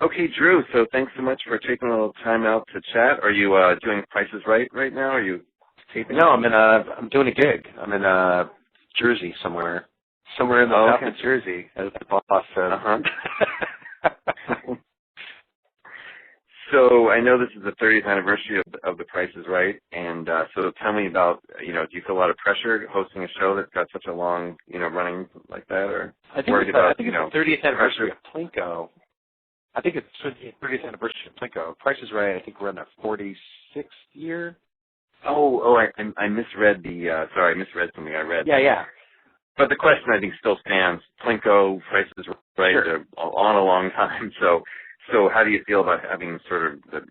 Okay, Drew, so thanks so much for taking a little time out to chat. Are you doing Price is right now? Are you taping? No, I'm doing a gig. I'm in Jersey somewhere in the south of Jersey, as the boss said. So I know this is the 30th anniversary of The Price is Right, and so tell me about, do you feel a lot of pressure hosting a show that's got such a long, running like that, or I think it's the 30th anniversary of Plinko. I think it's the 30th anniversary of Plinko. Price is Right, I think we're in the 46th year. I misread I misread something I read. Yeah. But the question, I think, still stands. Plinko, Price is Right, sure. They're on a long time, so how do you feel about having sort of the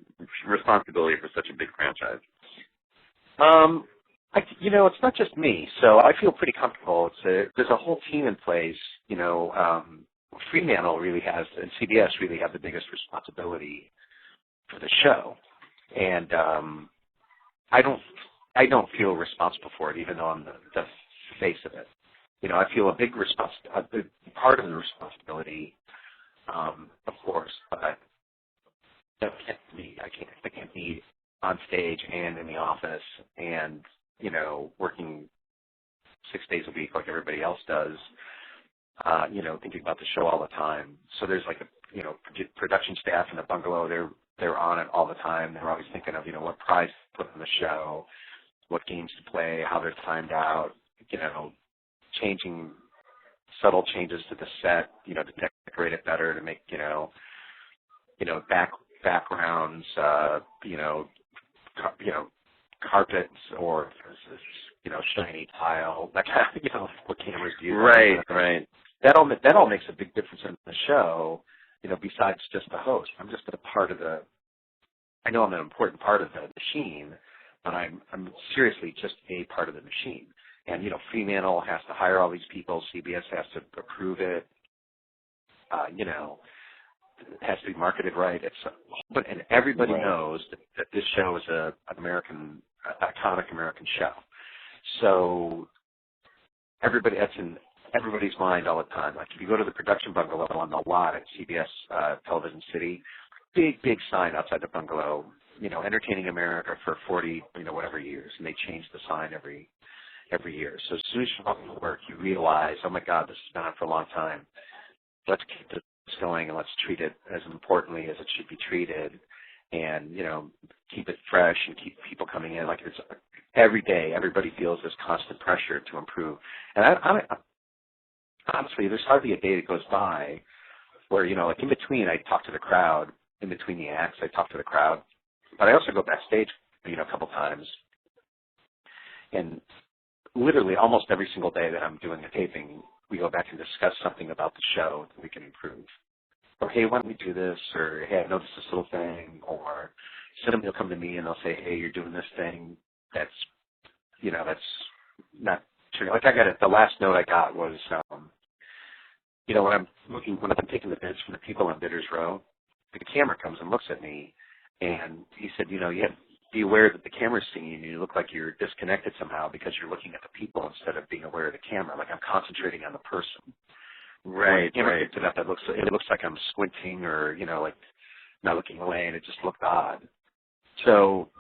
responsibility for such a big franchise? It's not just me, so I feel pretty comfortable. There's a whole team in place. Fremantle really has, and CBS really have the biggest responsibility for the show, and I don't feel responsible for it, even though I'm the face of it. I feel a big part of the responsibility, of course, but I can't be on stage and in the office and working 6 days a week like everybody else does. Thinking about the show all the time. So there's like a production staff in the bungalow. They're on it all the time. They're always thinking of what prize to put on the show, what games to play, how they're timed out. Changing subtle changes to the set. To decorate it better, to make backgrounds. Carpets or shiny tile. That kind of what cameras do. Right. That all makes a big difference in the show, besides just the host. I'm just a part of I know I'm an important part of the machine, but I'm seriously just a part of the machine. And, Fremantle has to hire all these people. CBS has to approve it. It has to be marketed right. And everybody knows that this show is an iconic American show. So that's in everybody's mind all the time. Like if you go to the production bungalow on the lot at CBS Television City, big sign outside the bungalow, entertaining America for 40, whatever years, and they change the sign every year. So as soon as you walk into work, you realize, oh my God, this has been on for a long time. Let's keep this going and let's treat it as importantly as it should be treated, and keep it fresh and keep people coming in. Like it's every day, everybody feels this constant pressure to improve. And I honestly, there's hardly a day that goes by where like in between, I talk to the crowd. In between the acts, I talk to the crowd, but I also go backstage, a couple times, and literally almost every single day that I'm doing a taping, we go back and discuss something about the show that we can improve. Or, hey, why don't we do this? Or, hey, I noticed this little thing. Or somebody will come to me and they'll say, hey, you're doing this thing that's not true. Like the last note I got was, when I've been taking the bids from the people on Bidders Row, the camera comes and looks at me, and he said, you have to be aware that the camera's seeing you, and you look like you're disconnected somehow because you're looking at the people instead of being aware of the camera. Like I'm concentrating on the person. Right. When the camera picks it up, it looks like I'm squinting or like not looking away, and it just looked odd. So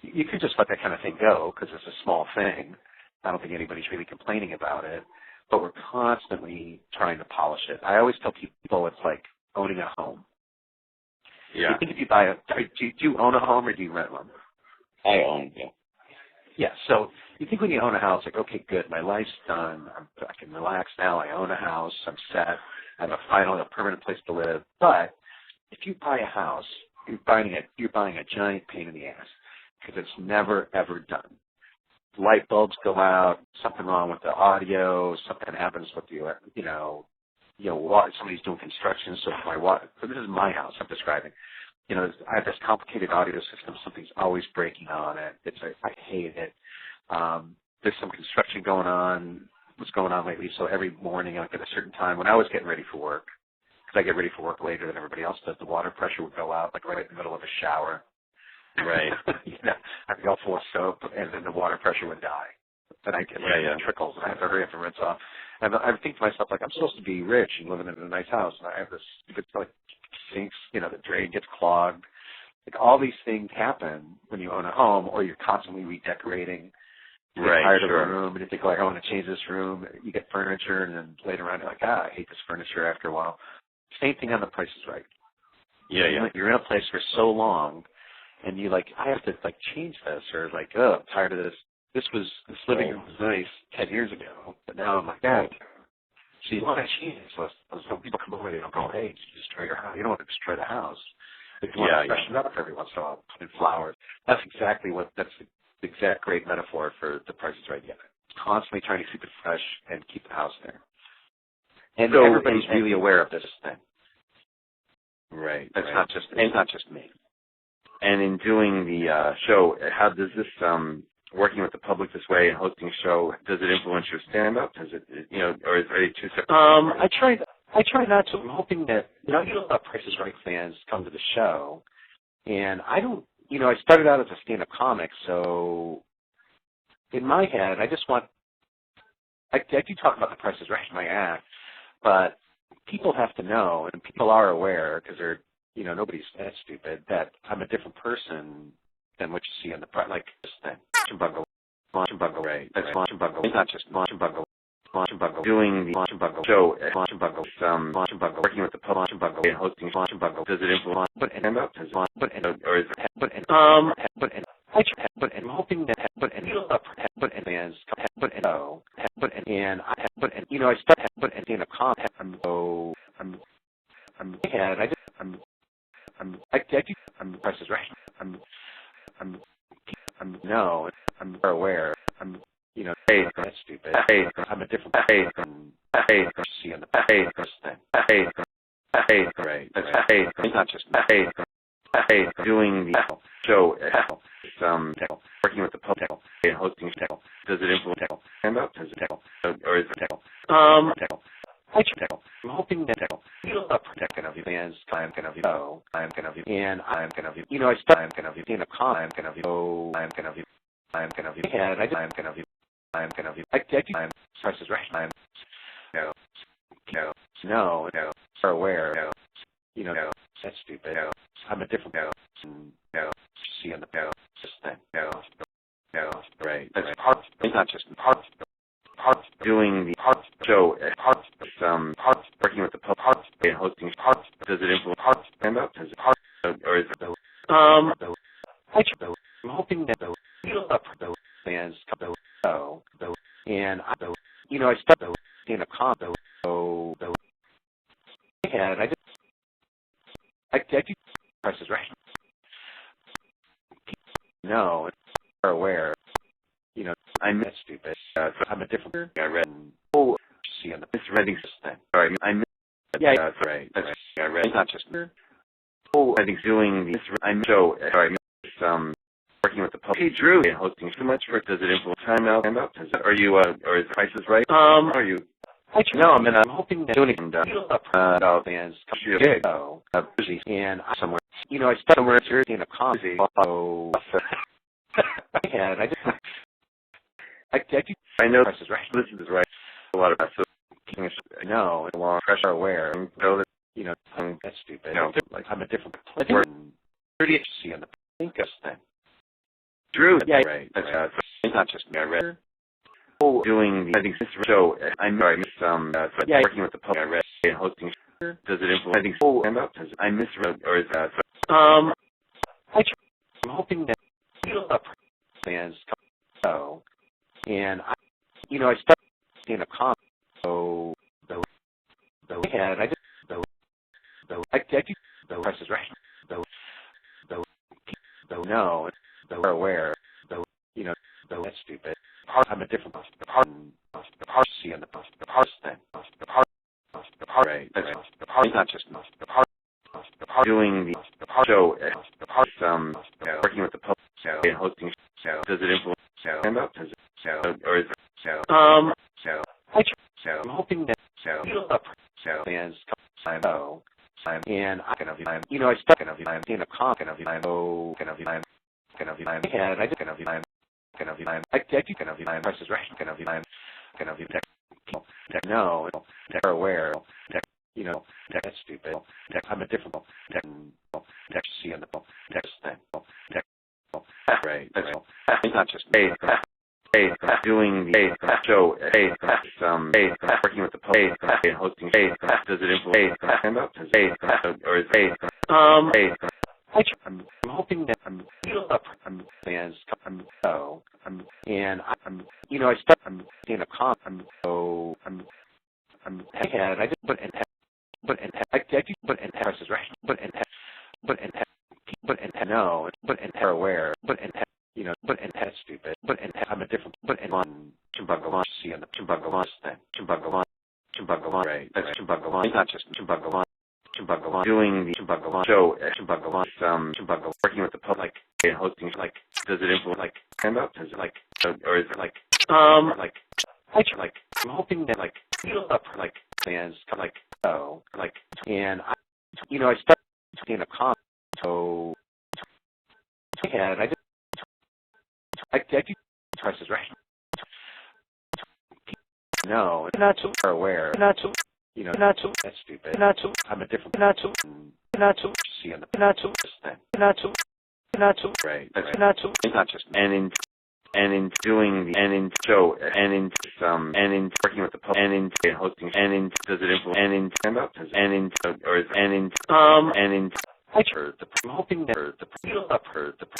you could just let that kind of thing go because it's a small thing. I don't think anybody's really complaining about it, but we're constantly trying to polish it. I always tell people it's like owning a home. Yeah. You think if you buy do you own a home or do you rent one? I own, yeah. Yeah, so you think when you own a house, like, okay, good, my life's done, I can relax now, I own a house, I'm set, I have a permanent place to live. But if you buy a house, you're buying a giant pain in the ass because it's never, ever done. Light bulbs go out, something wrong with the audio, something happens with the, somebody's doing construction, so this is my house I'm describing. I have this complicated audio system. Something's always breaking on it. I hate it. There's some construction going on. What's going on lately? So every morning, like at a certain time, when I was getting ready for work, because I get ready for work later than everybody else does, the water pressure would go out, like right in the middle of a shower. Right. I'd go full of soap, and then the water pressure would die. And I get trickles, and I have to hurry up and rinse off. And I think to myself, like, I'm supposed to be rich and living in a nice house, and I have this stupid, like, sinks, the drain gets clogged. Like all these things happen when you own a home, or you're constantly redecorating. You get tired of a room, and you think, like, I want to change this room. You get furniture, and then later on, you're like, I hate this furniture after a while. Same thing on The Price is Right. Yeah. You're in a place for so long, and you like, I have to like change this, or like, I'm tired of this. This living room was nice 10 years ago, but now I'm like, so you want to change it. So some people come over and they'll go, hey, did you destroy your house? You don't want to destroy the house. But you want to freshen it up every once in a while, put in flowers. That's the exact great metaphor for The Price is Right. Yeah. Constantly trying to keep it fresh and keep the house there. And so everybody's really aware of this thing. Right. It's not just me. And in doing the show, how does this working with the public this way and hosting a show, does it influence your stand-up? Does it, or are they two separate things? I try not to. I'm hoping that, I get a lot of Price is Right fans come to the show, and I don't, I started out as a stand-up comic, so in my head, I just want, I do talk about The Price is Right in my act, but people have to know, and people are aware, because they're, nobody's that stupid, that I'm a different person than what you see on the price, like this thing. Right. That's Bungle. It's not just Bungle. Doing the show, working with the public and hosting Bungle, does it influence stand-up? I'm hoping that, fans, I start, in a comment, I'm The Price is Right. I'm aware. That's stupid. I'm a different person. See on the thing. Right. It's not just doing the show, working with the public and hosting does it influence stand-up? Or is it I'm hoping that protecting of you fans, I'm gonna be, and I'm gonna be, I start, I'm gonna be in a con, I'm gonna be, Price is Right, are aware, that's stupid, I'm a different person, see on the thing, right, it's not just doing the show, working with the public and hosting does it influence stand-up? Or is it I'm hoping that fans come to the show, and I start in a comment, so I do Price is Right. No, are aware, I'm that stupid. I'm a different. I read. See on the reading thing. Sorry, I missed. That's right. I read. It's not just. I think doing the show. Sorry, working with the public. Hey, Drew, hosting too much for. Does it influence time now? Stand up? Are you? Or is Price is Right? Are you? I'm hoping that doing it about fans and somewhere. I start somewhere in a comedy. I know Price is Right. This is right. A lot of so no, a long pressure aware. So that that's stupid. Like I'm a different person. See on the thing. Drew, right. It's not just me. I read. Doing the show. I'm sorry, working with the public. I read and hosting. Does it influence stand-up? I misread, or is that? I'm hoping that fans come, and I start in a comment, so I do The Price is Right. No, are aware, that's stupid. I'm a different person. See on the thing. Right. It's not just doing the show, working with the public and hosting. Does it influence stand-up? Or is it? I'm hoping that fans come, and I start in a comment, I do Price is Right. No, are aware, That's stupid. I'm a different see on the text thing. Right. It's not just me. Hey, doing the show. Hey, working with the public. Hey, hosting. Hey, does it influence stand up? Hey, or is I'm hoping that I'm fans. And I start. I'm in a comp. I'm ahead. I just but I do price is right. No, they're aware. That's stupid. I'm a different. Chumbangalan. See on the Chumbangalan thing. Chumbangalan. Right. That's Chumbangalan. It's not just Chumbangalan. doing the Chumbangalan show. Chumbangalan. Working with the public. Hey, hosting. Does it influence stand up? Is it or is it I'm hoping that fans and I start in a comp. So I do prices right. No, not so aware. Not so that's stupid. I'm a different. See on the right. It's not just in doing the show in working with the public in hosting does it influence stand up? Or is I'm hoping that the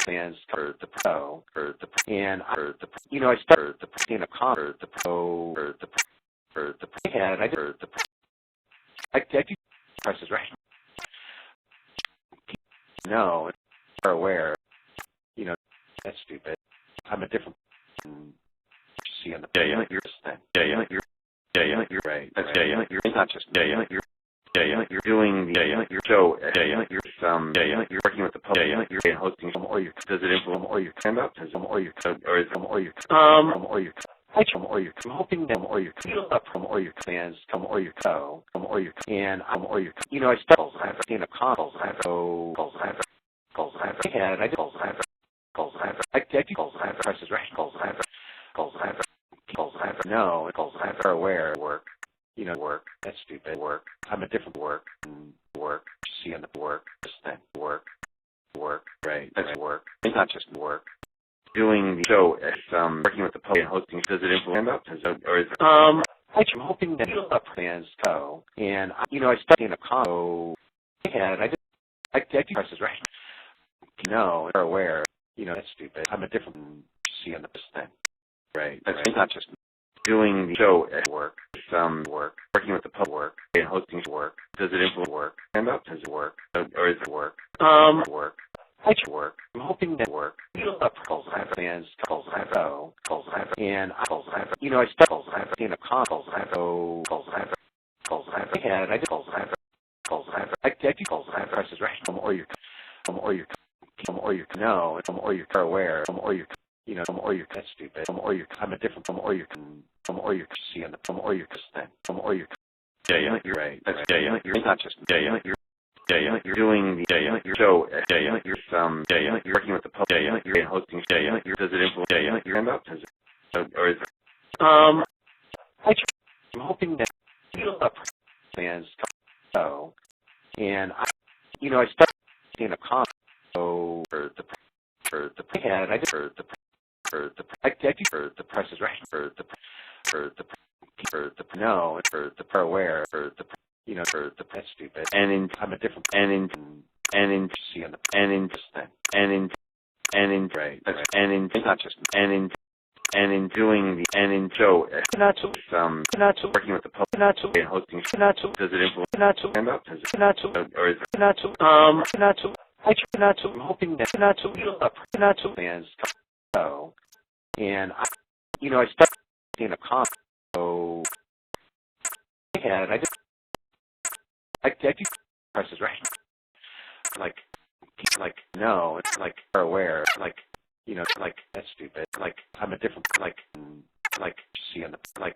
fans and I start in a comp. I do prices right. No, they're aware. That's stupid. I'm a different. See on the you're right. It's not just you're doing the show you're working with the public you're hosting does it influence stand up? Or is I'm hoping that fans and I start in a comp. I do prices right. No, they're aware. Work. That's stupid. I'm a different work. See on the work. Right. That's work. It's not just work. doing the show working with the public hosting does it influence stand up? Or is it I'm hoping that fans and I start in a comp. I do prices right. No, they're aware. That's stupid. I'm a different. See on the thing. Right. It's not just doing the show work. working with the public hosting does it influence stand up? Or is it I'm hoping that fans and I start in a comp. I do prices right. No, they're aware. That's stupid. I'm a different. See on the thing. you're right. You're It's not just you're doing the show you're working with the public you're hosting does it influence stand up? Or is it I'm hoping that fans and I start in a comp. I do prices right. No, they're aware. That's stupid. I'm a different. See on the thing. Right. It's not just doing the show working with the public hosting does it influence stand up? Or is it I'm hoping that fans and I start in a comp. I do prices right. No, they're aware. That's stupid. I'm a different. See on the thing.